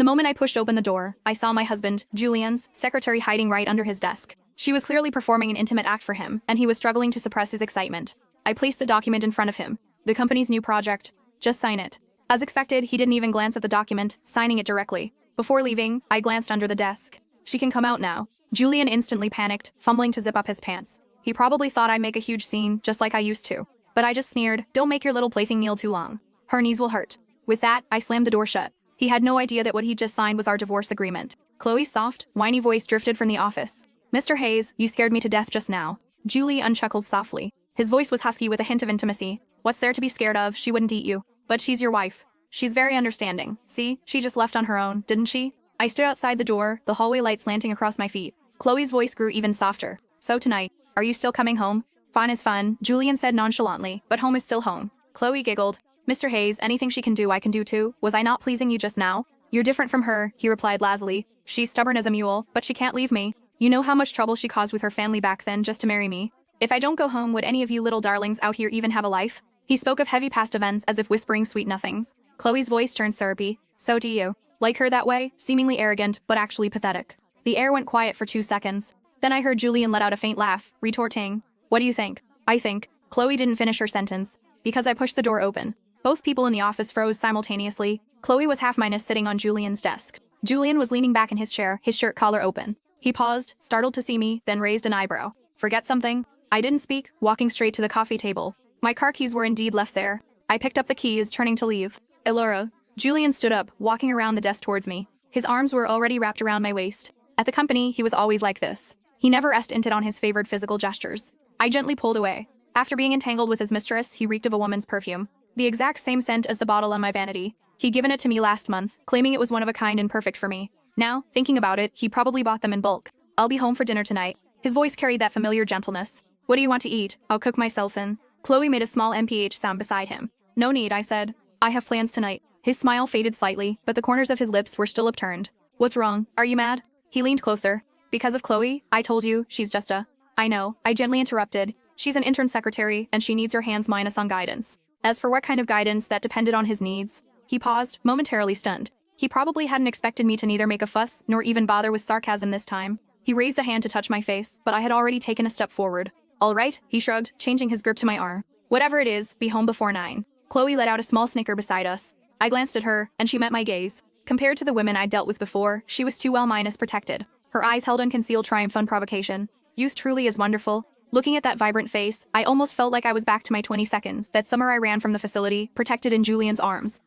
The moment I pushed open the door, I saw my husband, Julian's secretary, hiding right under his desk. She was clearly performing an intimate act for him, and he was struggling to suppress his excitement. I placed the document in front of him. The company's new project. Just sign it. As expected, he didn't even glance at the document, signing it directly. Before leaving, I glanced under the desk. She can come out now. Julian instantly panicked, fumbling to zip up his pants. He probably thought I'd make a huge scene, just like I used to. But I just sneered, "Don't make your little plaything kneel too long. Her knees will hurt." With that, I slammed the door shut. He had no idea that what he'd just signed was our divorce agreement. Chloe's soft, whiny voice drifted from the office. "Mr. Hayes, you scared me to death just now." Julie unchuckled softly. His voice was husky with a hint of intimacy. "What's there to be scared of? She wouldn't eat you. But she's your wife. She's very understanding. See, she just left on her own, didn't she?" I stood outside the door, the hallway light slanting across my feet. Chloe's voice grew even softer. "So tonight, are you still coming home?" "Fun is fun," Julian said nonchalantly, "but home is still home." Chloe giggled. "Mr. Hayes, anything she can do I can do too. Was I not pleasing you just now?" "You're different from her," he replied lazily. "She's stubborn as a mule, but she can't leave me. You know how much trouble she caused with her family back then just to marry me. If I don't go home, would any of you little darlings out here even have a life?" He spoke of heavy past events as if whispering sweet nothings. Chloe's voice turned syrupy. "So do you. Like her that way, seemingly arrogant, but actually pathetic." The air went quiet for 2 seconds. Then I heard Julian let out a faint laugh, retorting, "What do you think?" "I think." Chloe didn't finish her sentence, because I pushed the door open. Both people in the office froze simultaneously. Chloe was half-minus sitting on Julian's desk. Julian was leaning back in his chair, his shirt collar open. He paused, startled to see me, then raised an eyebrow. "Forget something?" I didn't speak, walking straight to the coffee table. My car keys were indeed left there. I picked up the keys, turning to leave. "Elora." Julian stood up, walking around the desk towards me. His arms were already wrapped around my waist. At the company, he was always like this. He never inted on his favored physical gestures. I gently pulled away. After being entangled with his mistress, he reeked of a woman's perfume. The exact same scent as the bottle on my vanity. He'd given it to me last month, claiming it was one of a kind and perfect for me. Now, thinking about it, he probably bought them in bulk. "I'll be home for dinner tonight." His voice carried that familiar gentleness. "What do you want to eat? I'll cook myself in." Chloe made a small MPH sound beside him. "No need," I said. "I have plans tonight." His smile faded slightly, but the corners of his lips were still upturned. "What's wrong? Are you mad?" He leaned closer. "Because of Chloe? I told you, she's just a—" "I know," I gently interrupted. "She's an intern secretary, and she needs your hands minus on guidance." As for what kind of guidance, that depended on his needs. He paused, momentarily stunned. He probably hadn't expected me to neither make a fuss nor even bother with sarcasm this time. He raised a hand to touch my face, but I had already taken a step forward. "All right," he shrugged, changing his grip to my arm. "Whatever it is, be home before 9. Chloe let out a small snicker beside us. I glanced at her, and she met my gaze. Compared to the women I'd dealt with before, she was too well minus protected. Her eyes held unconcealed triumph and provocation. Youth truly is wonderful. Looking at that vibrant face, I almost felt like I was back to my 20 seconds, that summer I ran from the facility, protected in Julian's arms.